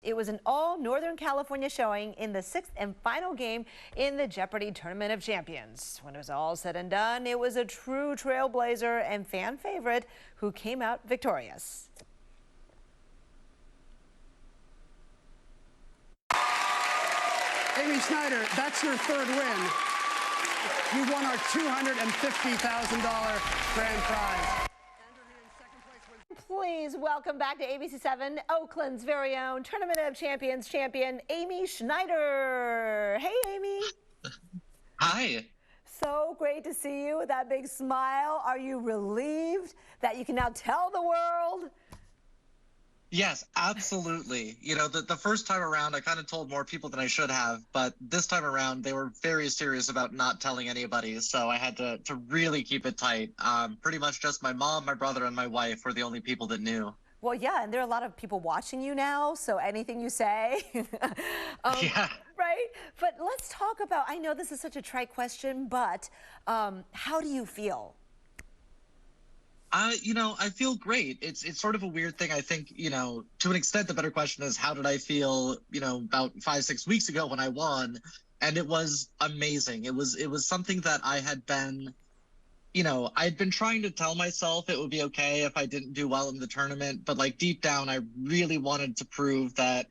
It was an all Northern California showing in the 6th and final game in the Jeopardy Tournament of Champions. When it was all said and done, it was a true trailblazer and fan favorite who came out victorious. Amy Schneider, that's your third win. You won our $250,000 grand prize. Please welcome back to ABC7, Oakland's very own Tournament of Champions champion, Amy Schneider. Hey, Amy. Hi. So great to see you with that big smile. Are you relieved that you can now tell the world? Yes, absolutely. You know, the first time around, I kind of told more people than I should have, but this time around, they were very serious about not telling anybody, so I had to really keep it tight. Pretty much just my mom, my brother, and my wife were the only people that knew. Well, yeah, and there are a lot of people watching you now, so anything you say. Yeah. Right? But let's talk about, I know this is such a trite question, but how do you feel? You know, I feel great. It's sort of a weird thing. I think, you know, to an extent, the better question is, how did I feel, you know, about 5-6 weeks ago when I won? And it was amazing. It was something that I had been, you know, I'd been trying to tell myself it would be okay if I didn't do well in the tournament. But like deep down, I really wanted to prove that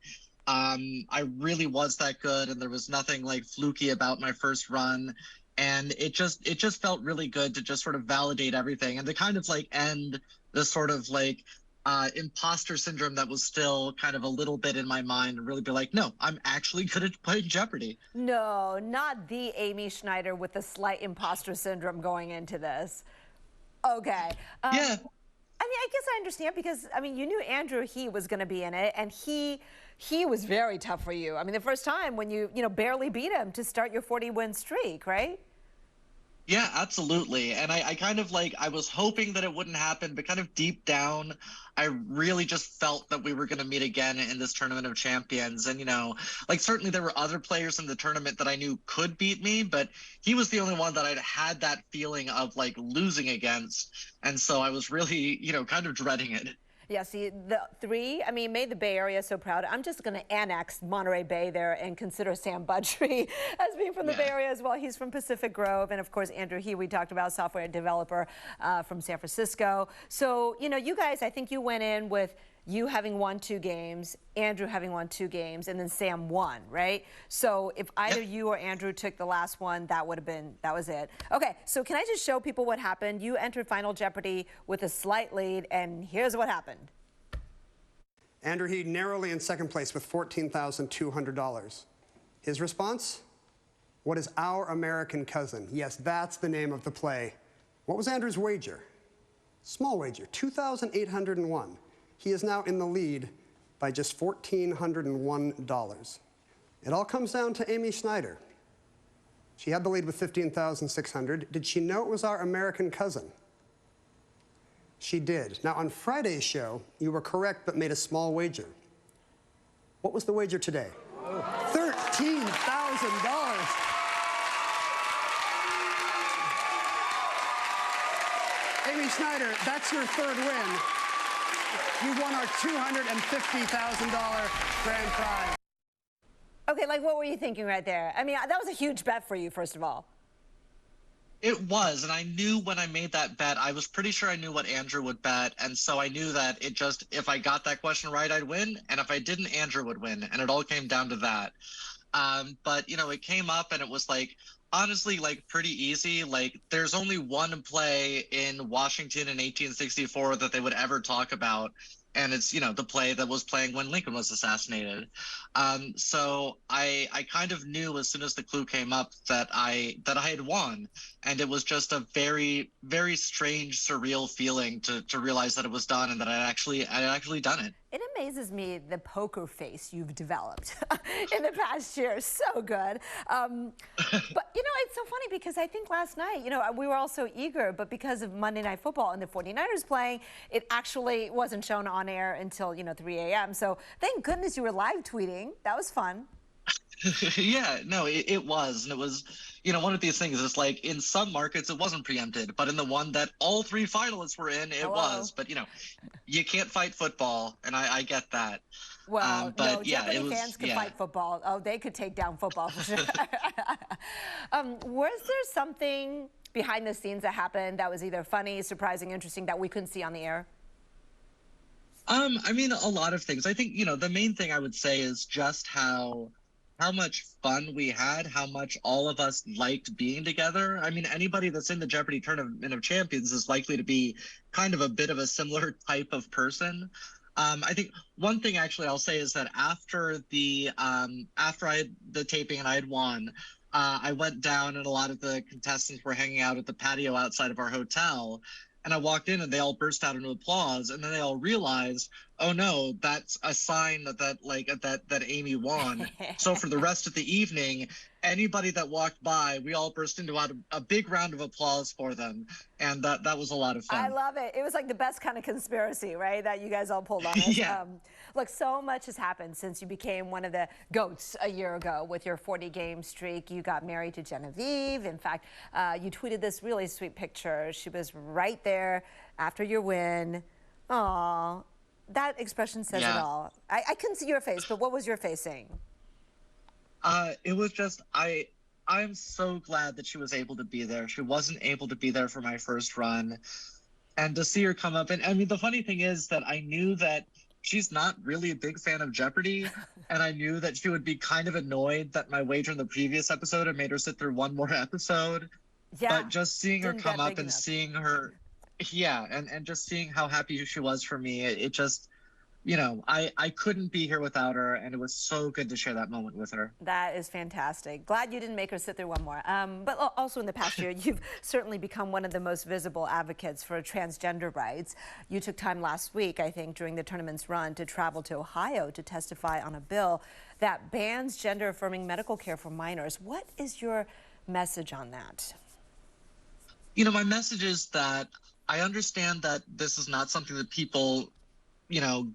I really was that good. And there was nothing like fluky about my first run. And it just felt really good to just sort of validate everything and to kind of like end this sort of like imposter syndrome that was still kind of a little bit in my mind and really be like, no, I'm actually good at playing Jeopardy. No, not the Amy Schneider with the slight imposter syndrome going into this. Okay. Yeah. I mean, I guess I understand because, I mean, you knew Andrew He was going to be in it, and he was very tough for you. I mean, the first time when you barely beat him to start your 40-win streak, right? Yeah, absolutely. And I kind of like, I was hoping that it wouldn't happen, but kind of deep down, I really just felt that we were going to meet again in this Tournament of Champions. And, you know, like certainly there were other players in the tournament that I knew could beat me, but he was the only one that I'd had that feeling of like losing against. And so I was really, you know, kind of dreading it. Yeah, see, the three, I mean, made the Bay Area so proud. I'm just going to annex Monterey Bay there and consider Sam Budry as being from the Bay Area as well. He's from Pacific Grove. And, of course, Andrew He, we talked about, software developer from San Francisco. So, you know, you guys, I think you went in with you having won 2 games, Andrew having won 2 games, and then Sam won, right? So if either you or Andrew took the last one, that was it. Okay, so can I just show people what happened? You entered Final Jeopardy with a slight lead, and here's what happened. Andrew He narrowly in second place with $14,200. His response? What is Our American Cousin? Yes, that's the name of the play. What was Andrew's wager? Small wager, $2,801. He is now in the lead by just $1,401. It all comes down to Amy Schneider. She had the lead with $15,600. Did she know it was Our American Cousin? She did. Now, on Friday's show, you were correct but made a small wager. What was the wager today? $13,000. Amy Schneider, that's your third win. You won our $250,000 grand prize. Okay, like what were you thinking right there? I mean, that was a huge bet for you, first of all. It was, and I knew when I made that bet, I was pretty sure I knew what Andrew would bet, and so I knew that if I got that question right, I'd win, and if I didn't, Andrew would win, and it all came down to that. But, you know, it came up, and it was like, honestly, like pretty easy. Like there's only one play in Washington in 1864 that they would ever talk about. And it's, you know, the play that was playing when Lincoln was assassinated. So I kind of knew as soon as the clue came up that I had won. And it was just a very, very strange, surreal feeling to realize that it was done and that I'd actually done it. It amazes me the poker face you've developed in the past year. So good. But, you know, it's so funny because I think last night, you know, we were all so eager, but because of Monday Night Football and the 49ers playing, it actually wasn't shown on air until, you know, 3 a.m. So thank goodness you were live tweeting. That was fun. Yeah, no, it was. And it was, one of these things is like in some markets it wasn't preempted, but in the one that all three finalists were in, it Hello. was. But, you can't fight football, and I get that. Well, no, But yeah, it Jeopardy was, fans could yeah. fight football. Oh, they could take down football for sure. Was there something behind the scenes that happened that was either funny, surprising, interesting that we couldn't see on the air? I mean, a lot of things. I think, the main thing I would say is just how much fun we had, how much all of us liked being together. I mean, anybody that's in the Jeopardy Tournament of Champions is likely to be kind of a bit of a similar type of person. I think one thing actually I'll say is that after I had the taping and I had won, I went down and a lot of the contestants were hanging out at the patio outside of our hotel. And I walked in and they all burst out into applause, and then they all realized, oh no, that's a sign that Amy won. So for the rest of the evening, anybody that walked by, we all burst into a big round of applause for them, and that was a lot of I fun. love it. It was like the best kind of conspiracy, right, that you guys all pulled on us. Yeah. Look, so much has happened since you became one of the GOATs a year ago with your 40-game streak. You got married to Genevieve. In fact, you tweeted this really sweet picture. She was right there after your win. Aw, that expression says it Yeah. all. I couldn't see your face, but what was your face saying? It was just I'm so glad that she was able to be there. She wasn't able to be there for my first run. And to see her come up, and I mean, the funny thing is that I knew that she's not really a big fan of Jeopardy, and I knew that she would be kind of annoyed that my wager in the previous episode had made her sit through one more episode. Yeah, But just seeing her didn't come get up big and enough. seeing her, yeah, and just seeing how happy she was for me, it just, I couldn't be here without her, and it was so good to share that moment with her. That is fantastic. Glad you didn't make her sit through one more. But also in the past year, you've certainly become one of the most visible advocates for transgender rights. You took time last week, I think, during the tournament's run to travel to Ohio to testify on a bill that bans gender-affirming medical care for minors. What is your message on that? My message is that I understand that this is not something that people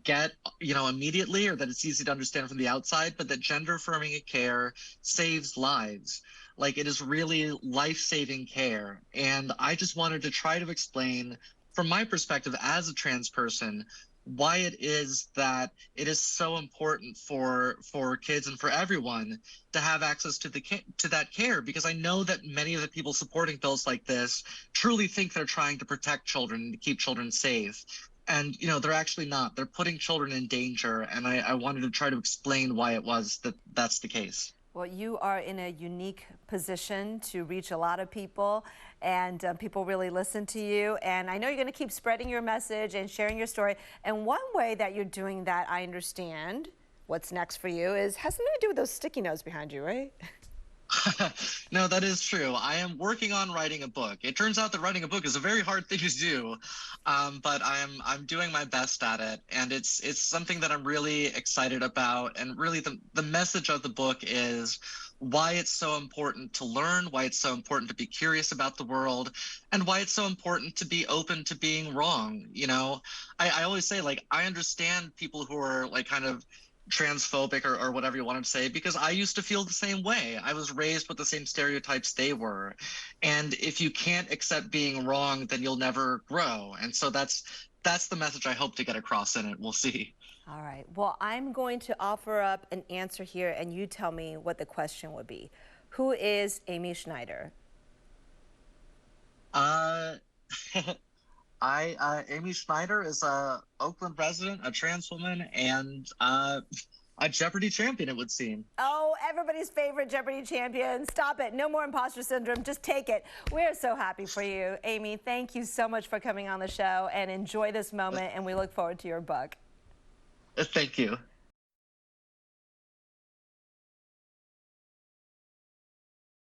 get, immediately, or that it's easy to understand from the outside, but that gender affirming care saves lives. Like, it is really life-saving care. And I just wanted to try to explain from my perspective as a trans person why it is that it is so important for kids and for everyone to have access to that care, because I know that many of the people supporting bills like this truly think they're trying to protect children and to keep children safe. And, they're actually not. They're putting children in danger. And I wanted to try to explain why it was that that's the case. Well, you are in a unique position to reach a lot of people, and people really listen to you. And I know you're going to keep spreading your message and sharing your story. And one way that you're doing that, I understand, what's next for you, has something to do with those sticky notes behind you, right? No, that is true. I am working on writing a book. It turns out that writing a book is a very hard thing to do, but I'm doing my best at it, and it's something that I'm really excited about. And really, the message of the book is why it's so important to learn, why it's so important to be curious about the world, and why it's so important to be open to being wrong. I always say, like, I understand people who are like kind of transphobic or whatever you want to say, because I used to feel the same way. I was raised with the same stereotypes they were. And if you can't accept being wrong, then you'll never grow. And so that's the message I hope to get across in it. We'll see. All right. Well, I'm going to offer up an answer here, and you tell me what the question would be. Who is Amy Schneider? Amy Schneider is a Oakland resident, a trans woman, and a Jeopardy champion, it would seem. Oh, everybody's favorite Jeopardy champion. Stop it. No more imposter syndrome. Just take it. We're so happy for you. Amy, thank you so much for coming on the show, and enjoy this moment, and we look forward to your book. Thank you.